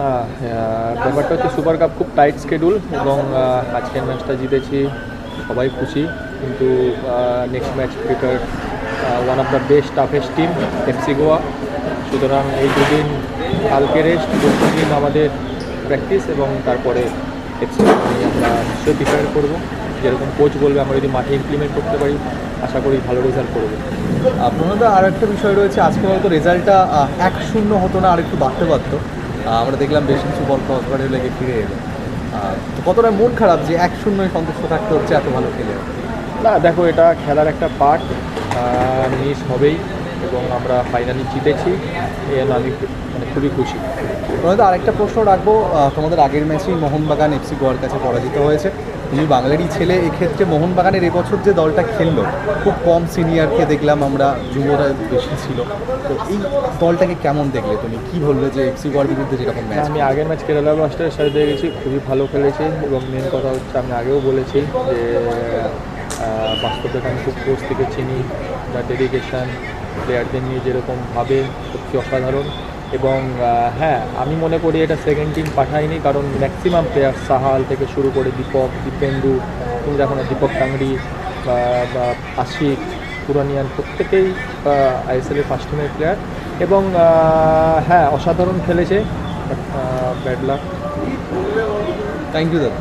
না, ব্যাপারটা হচ্ছে সুপার কাপ খুব টাইট শিডিউল এবং আজকের ম্যাচটা জিতেছি, সবাই খুশি। কিন্তু next match prepare one of the best toughest team FC Goa. সুতরাং এই দুদিন কালকে রেস্ট, পরশু দিন আমাদের প্র্যাকটিস এবং তারপরে এফসি নিয়ে আমরা নিশ্চয়ই প্রিপেয়ার করবো। যেরকম কোচ বলবে আমরা যদি মাঠে ইমপ্লিমেন্ট করতে পারি, আশা করি ভালো রেজাল্ট করবো। প্রণোদা, আর একটা বিষয় রয়েছে, আজকে হয়তো রেজাল্টটা 1-0 হতো না, আর একটু বাড়তে পারতো। আমরা দেখলাম বেশ কিছু বল ক্রসবারে লেগে ফিরে এলো। তো কতটা মন খারাপ যে 1-0 সন্তুষ্ট থাকতে হচ্ছে এত ভালো খেলে? না দেখো, এটা খেলার একটা পার্ট, মিস হবেই এবং আমরা ফাইনালি জিতেছি, এই জন্য আমি মানে খুবই খুশি। প্রণোদা, আরেকটা প্রশ্ন রাখবো, তোমাদের আগের ম্যাচেই মোহনবাগান এফসি গোয়ার কাছে পরাজিত হয়েছে। তুমি বাঙালিরই ছেলে, এক্ষেত্রে মোহনবাগানের এবছর যে দলটা খেললো, খুব কম সিনিয়রকে দেখলাম আমরা, যুবরা বেশি ছিল। তো এই দলটাকে কেমন দেখলে তুমি? কি বললে যে এফসি গোয়ার বিরুদ্ধে যেরকম ম্যাচ? আমি আগের ম্যাচ কেরালা ব্লাস্টারের সাথে দেখেছি, খুবই ভালো খেলেছে এবং মেন কথা হচ্ছে আমি আগেও বলেছি যে বাস্তবে আমি খুব কোচ থেকে চিনি, বা ডেডিকেশান প্লেয়ারদের নিয়ে যেরকম ভাবে, সত্যি অসাধারণ। এবং হ্যাঁ, আমি মনে করি এটা সেকেন্ড টিম পাঠায়নি, কারণ ম্যাক্সিমাম প্লেয়ার সাহাল থেকে শুরু করে দীপক, দীপেন্দু, তুমি দেখো না, দীপক টাংরি বা আশিক, পুরানিয়ান, প্রত্যেকেই আইএসএলের ফার্স্ট টিমের প্লেয়ার এবং হ্যাঁ অসাধারণ খেলেছে। Bad luck. থ্যাংক ইউ দাদা।